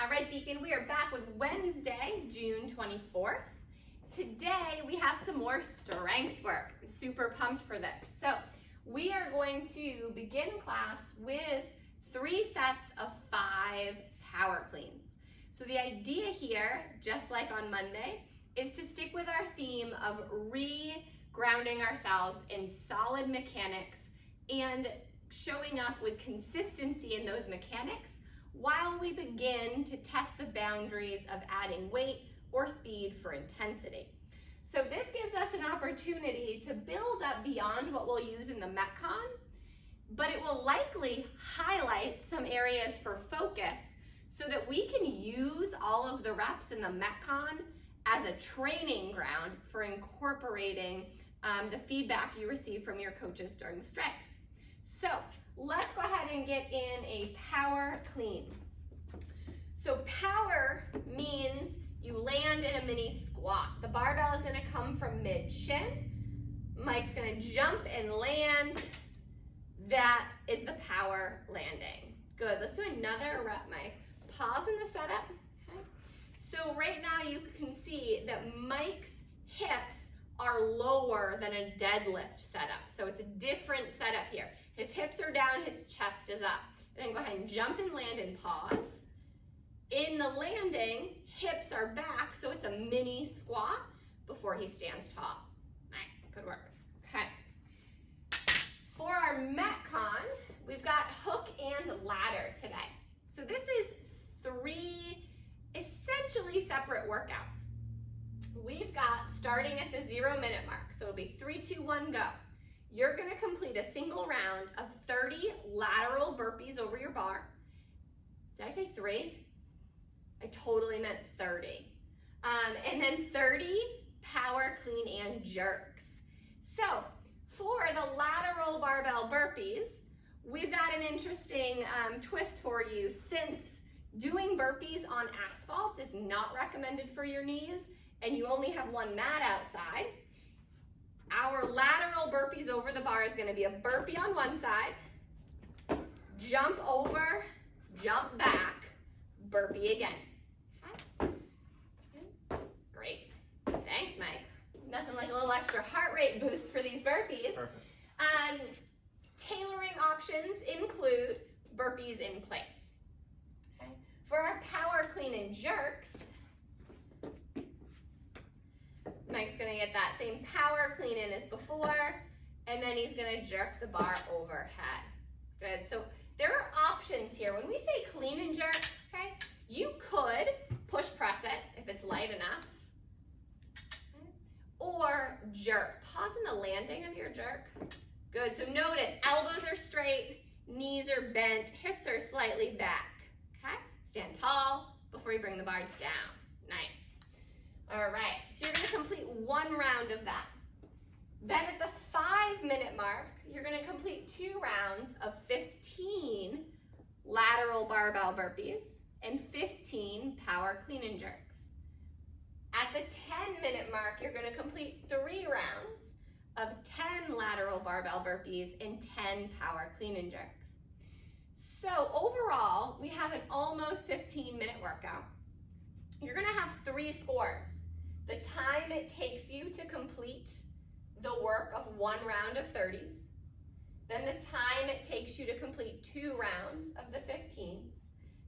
All right, Beacon, we are back with Wednesday, June 24th. Today, we have some more strength work. I'm super pumped for this. So we are going to begin class with 3 sets of 5 power cleans. So the idea here, just like on Monday, is to stick with our theme of re-grounding ourselves in solid mechanics and showing up with consistency in those mechanics while we begin to test the boundaries of adding weight or speed for intensity. So this gives us an opportunity to build up beyond what we'll use in the Metcon, but it will likely highlight some areas for focus so that we can use all of the reps in the Metcon as a training ground for incorporating the feedback you receive from your coaches during the strength. So let's go ahead and get in a power clean. So power means you land in a mini squat. The barbell is gonna come from mid-shin. Mike's gonna jump and land. That is the power landing. Good, let's do another rep, Mike. Pause in the setup, okay? So right now you can see that Mike's hips are lower than a deadlift setup. So it's a different setup here. His hips are down, his chest is up. And then go ahead and jump and land and pause. In the landing, hips are back, so it's a mini squat before he stands tall. Nice, good work. Okay. For our Metcon, we've got hook and ladder today. So this is 3 essentially separate workouts. We've got starting at the 0-minute mark, so it'll be 3, 2, 1, go. You're gonna complete a single round of 30 lateral burpees over your bar. Did I say 3? I totally meant 30. And then 30 power clean and jerks. So for the lateral barbell burpees, we've got an interesting twist for you. Since doing burpees on asphalt is not recommended for your knees and you only have one mat outside, our lateral burpees over the bar is gonna be a burpee on one side, jump over, jump back, burpee again. Okay. Great. Thanks, Mike. Nothing like a little extra heart rate boost for these burpees. Perfect. Tailoring options include burpees in place. Okay. For our power clean and jerks, Mike's gonna get that same power clean in as before, and then he's gonna jerk the bar overhead. Good, so there are options here. When we say clean and jerk, okay, you could push press it if it's light enough, okay, or jerk. Pause in the landing of your jerk. Good, so notice elbows are straight, knees are bent, hips are slightly back, okay? Stand tall before you bring the bar down. Nice. All right, so you're gonna complete 1 round of that. Then at the 5-minute mark, you're gonna complete 2 rounds of 15 lateral barbell burpees and 15 power clean and jerks. At the 10-minute mark, you're gonna complete 3 rounds of 10 lateral barbell burpees and 10 power clean and jerks. So overall, we have an almost 15-minute workout. You're gonna have 3 scores. The time it takes you to complete the work of 1 round of 30s, then the time it takes you to complete 2 rounds of the 15s,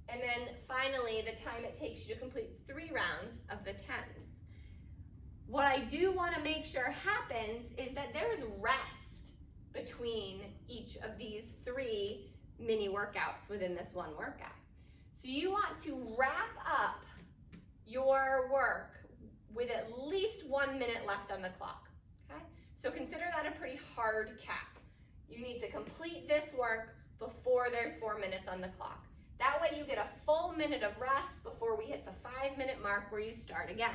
and then finally the time it takes you to complete 3 rounds of the 10s. What I do want to make sure happens is that there is rest between each of these 3 mini workouts within this one workout. So you want to wrap up your work with at least 1 minute left on the clock, okay? So consider that a pretty hard cap. You need to complete this work before there's 4 minutes on the clock. That way you get a full minute of rest before we hit the 5-minute mark where you start again.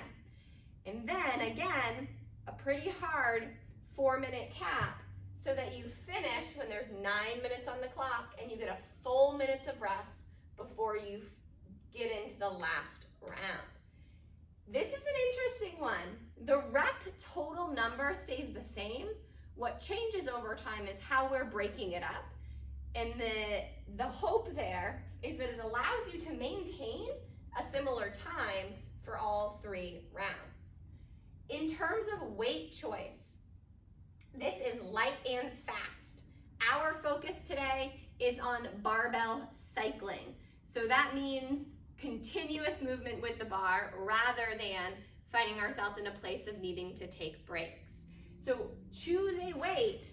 And then again, a pretty hard 4-minute cap so that you finish when there's 9 minutes on the clock and you get a full minute of rest before you get into the last round. This is an interesting one. The rep total number stays the same. What changes over time is how we're breaking it up. And the hope there is that it allows you to maintain a similar time for all 3 rounds. In terms of weight choice, this is light and fast. Our focus today is on barbell cycling. So that means continuous movement with the bar rather than finding ourselves in a place of needing to take breaks. So choose a weight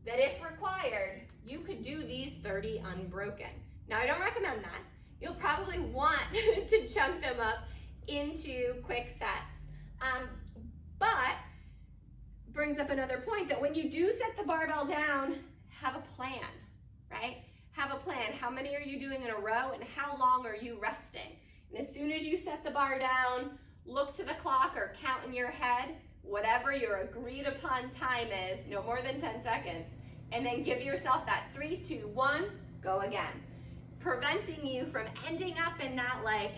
that, if required, you could do these 30 unbroken. Now, I don't recommend that. You'll probably want to chunk them up into quick sets. But brings up another point that when you do set the barbell down, have a plan, right? Have a plan. How many are you doing in a row and how long are you resting? And as soon as you set the bar down, look to the clock or count in your head, whatever your agreed upon time is, no more than 10 seconds, and then give yourself that 3, 2, 1, go again. Preventing you from ending up in that like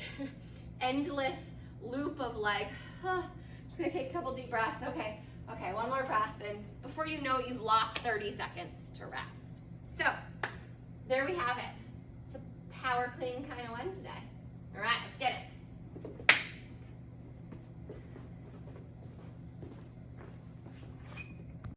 endless loop of like, just gonna take a couple deep breaths, okay, one more breath, and before you know it, you've lost 30 seconds to rest. So, there we have it. It's a power clean kind of Wednesday.